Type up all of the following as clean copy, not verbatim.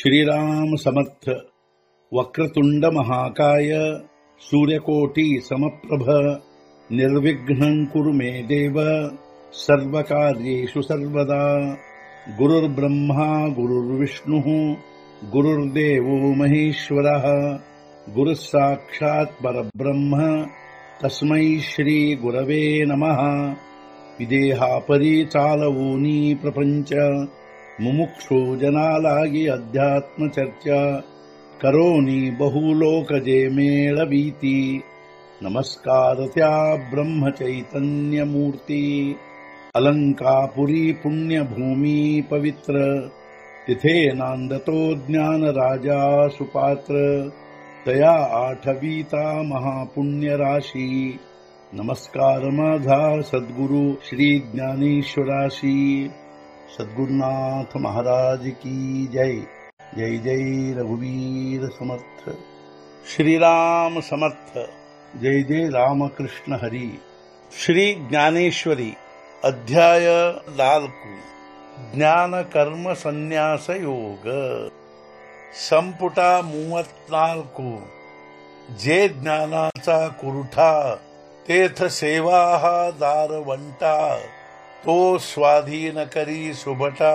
श्रीराम समर्थ। वक्रतुंड महाकाय सूर्यकोटि समप्रभ निर्विघ्नं कुरु मे देव सर्वकार्येषु सर्वदा। गुरुर्ब्रह्मा गुरुर्विष्णुः गुरुर्देवो महेश्वरः गुरुः साक्षात् परब्रह्म तस्मै श्री गुरवे नमः। विदेहापरि चालवूनी प्रपंच मुमुक्षु जनालागी अध्यात्म चर्चा करोनी बहुलोकजे मेळवीती। नमस्कार त्या ब्रह्म चैतन्य मूर्ती अलंकापुरी पुण्यभूमी पवित्र तिथे नांदतो ज्ञान राजा सुपात्र तया आठवीता महापुण्य राशी। नमस्कार माझा सद्गुरु श्री ज्ञानेश्वराशी। सद्गुरुनाथ महाराज की जय। जय जय रघुवीर समर्थ। श्रीराम समर्थ। जय जय रामकृष्ण हरी। श्री ज्ञानेश्वरी अध्याय 4 ಜ್ಞಾನ ಕರ್ಮ ಸನ್ಯಾಸ ಯೋಗ ಸಂಪುಟ 34 जे ज्ञानाचा कुरुठा तेथ सेवा दारवंटा तो स्वाधीन करी सुबटा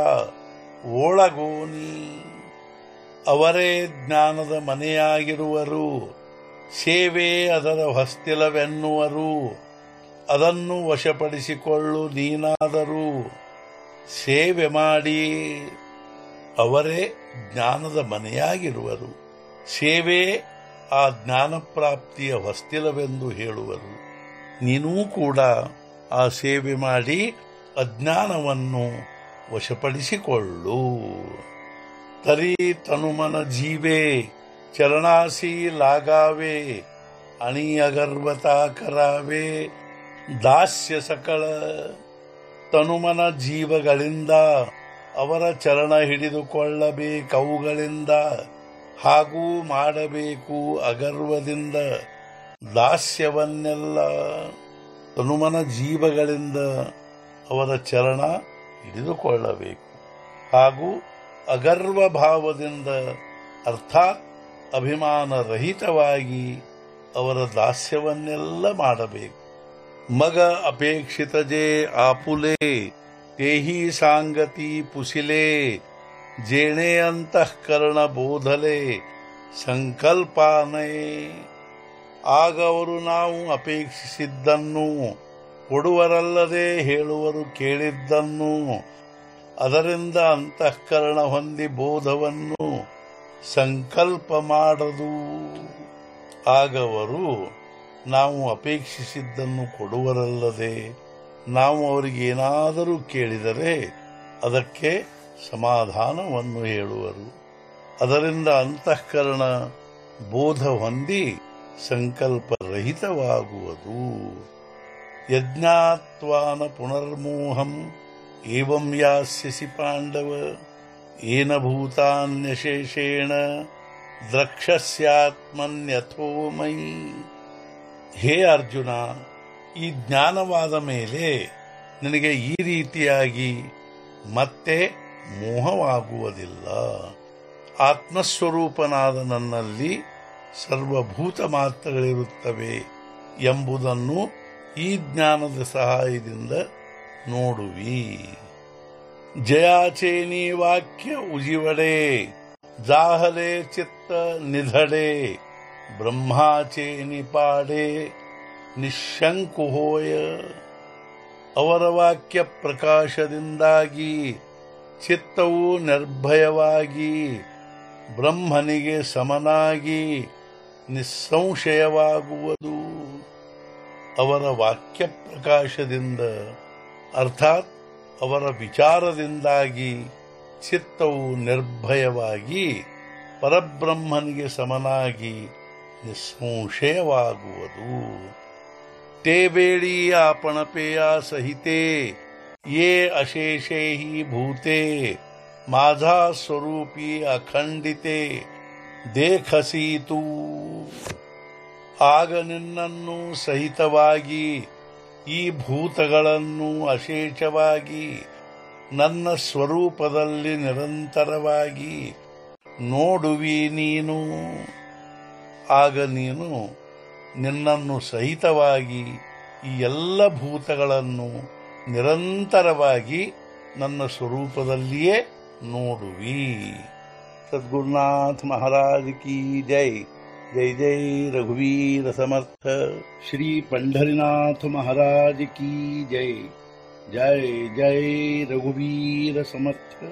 ಓಳಗೋನಿ। ಅವರೇ ಜ್ಞಾನದ ಮನೆಯಾಗಿರುವರು, ಸೇವೆ ಅದರ ಹೊಸ್ತಿಲವೆನ್ನುವರು, ಅದನ್ನು ವಶಪಡಿಸಿಕೊಳ್ಳು ನೀನಾದರೂ ಸೇವೆ ಮಾಡಿ। ಅವರೇ ಜ್ಞಾನದ ಮನೆಯಾಗಿರುವರು, ಸೇವೆ ಆ ಜ್ಞಾನ ಪ್ರಾಪ್ತಿಯ ಹೊಸ್ತಿಲವೆಂದು ಹೇಳುವರು। ನೀನೂ ಕೂಡ ಆ ಸೇವೆ ಮಾಡಿ ಅಜ್ಞಾನವನ್ನು ವಶಪಡಿಸಿಕೊಳ್ಳು। ತರಿ ತನುಮನ ಜೀವೆ ಚರಣಾಸಿ ಲಾಗಾವೆ ಅಣಿ ಅಗರ್ವತಾ ಕರಾವೆ ದಾಸ್ಯ ಸಕಳ। ತನುಮನ ಜೀವಗಳಿಂದ ಅವರ ಚರಣ ಹಿಡಿದುಕೊಳ್ಳಬೇಕವುಗಳಿಂದ ಹಾಗೂ ಮಾಡಬೇಕು ಅಗರ್ವದಿಂದ ದಾಸ್ಯವನ್ನೆಲ್ಲ। ತನುಮನ ಜೀವಗಳಿಂದ ಅವರ ಚರಣ ಹಿಡಿದುಕೊಳ್ಳಬೇಕು ಹಾಗೂ ಅಗರ್ವ ಭಾವದಿಂದ ಅರ್ಥಾತ್ ಅಭಿಮಾನರಹಿತವಾಗಿ ಅವರ ದಾಸ್ಯವನ್ನೆಲ್ಲ ಮಾಡಬೇಕು। ಮಗ ಅಪೇಕ್ಷಿತ ಜೇ ಆಪುಲೆ ತೇಹಿ ಸಾಂಗತಿ ಪುಸಿಲೆ ಜೇಣೆ ಅಂತಃಕರಣ ಬೋಧಲೆ ಸಂಕಲ್ಪಾನೇ। ಆಗ ಅವರು ನಾವು ಅಪೇಕ್ಷಿಸಿದ್ದನ್ನು ಕೊಡುವರಲ್ಲದೆ ಹೇಳುವರು ಕೇಳಿದ್ದನ್ನು, ಅದರಿಂದ ಅಂತಃಕರಣ ಹೊಂದಿ ಬೋಧವನ್ನು ಸಂಕಲ್ಪ ಮಾಡದು। ಆಗವರು ನಾವು ಅಪೇಕ್ಷಿಸಿದ್ದನ್ನು ಕೊಡುವರಲ್ಲದೆ ನಾವು ಅವರಿಗೇನಾದರೂ ಕೇಳಿದರೆ ಅದಕ್ಕೆ ಸಮಾಧಾನವನ್ನು ಹೇಳುವರು, ಅದರಿಂದ ಅಂತಃಕರಣ ಬೋಧ ಹೊಂದಿ ಸಂಕಲ್ಪರಹಿತವಾಗುವುದು। ಯಜ್ಞಾತ್ವಾನ ಪುನರ್ಮೋಹಂ ಏವಂ ಯಾಸ್ಯಸಿ ಪಾಂಡವ ಏನ ಭೂತಾನ್ಯಶೇಷೇಣ ದ್ರಕ್ಷಸ್ಯಾತ್ಮನ್ಯಥೋ ಮಯಿ। ಹೇ ಅರ್ಜುನ, ಈ ಜ್ಞಾನವಾದ ಮೇಲೆ ನಿನಗೆ ಈ ರೀತಿಯಾಗಿ ಮತ್ತೆ ಮೋಹವಾಗುವುದಿಲ್ಲ। ಆತ್ಮಸ್ವರೂಪನಾದ ನನ್ನಲ್ಲಿ ಸರ್ವಭೂತ ಮಾತ್ರಗಳಿರುತ್ತವೆ ಎಂಬುದನ್ನು ಈ ಜ್ಞಾನದ ಸಹಾಯದಿಂದ ನೋಡುವಿ। ಜಯಾಚೇನಿ ವಾಕ್ಯ ಉಜಿವಡೆ ಜಾಹಲೆ ಚಿತ್ತ ನಿಧಡೆ ಬ್ರಹ್ಮಾಚೇನಿ ಪಾಡೆ ನಿಶಂಕು ಹೋಯ। ಅವರ ವಾಕ್ಯ ಪ್ರಕಾಶದಿಂದಾಗಿ ಚಿತ್ತವು ನಿರ್ಭಯವಾಗಿ ಬ್ರಹ್ಮನಿಗೆ ಸಮನಾಗಿ ನಿಸ್ಸಂಶಯವಾಗುವುದು। ಅವರ ವಾಕ್ಯ ಪ್ರಕಾಶದಿಂದ ಅರ್ಥಾತ್ ಅವರ ವಿಚಾರದಿಂದಾಗಿ ಚಿತ್ತವು ನಿರ್ಭಯವಾಗಿ ಪರಬ್ರಹ್ಮನಿಗೆ ಸಮನಾಗಿ ನಿಸ್ಸಂಶಯವಾಗುವುದು। ತೇ ಬೇಡಿ आपणपेय सहिते ये अशेषे ही भूते माझा स्वरूपी अखंडिते देखसी तू। ಆಗ ನಿನ್ನನ್ನು ಸಹಿತವಾಗಿ ಈ ಭೂತಗಳನ್ನು ಅಶೇಷವಾಗಿ ನನ್ನ ಸ್ವರೂಪದಲ್ಲಿ ನಿರಂತರವಾಗಿ ನೋಡುವಿ ನೀನು. ಆಗ ನೀನು ನಿನ್ನನ್ನು ಸಹಿತವಾಗಿ ಈ ಎಲ್ಲ ಭೂತಗಳನ್ನು ನಿರಂತರವಾಗಿ ನನ್ನ ಸ್ವರೂಪದಲ್ಲಿಯೇ ನೋಡುವಿ. सद्गुरुनाथ महाराज की जय. जय जय रघुवीर समर्थ. श्री पंढरीनाथ महाराज की जय. जय जय रघुवीर समर्थ.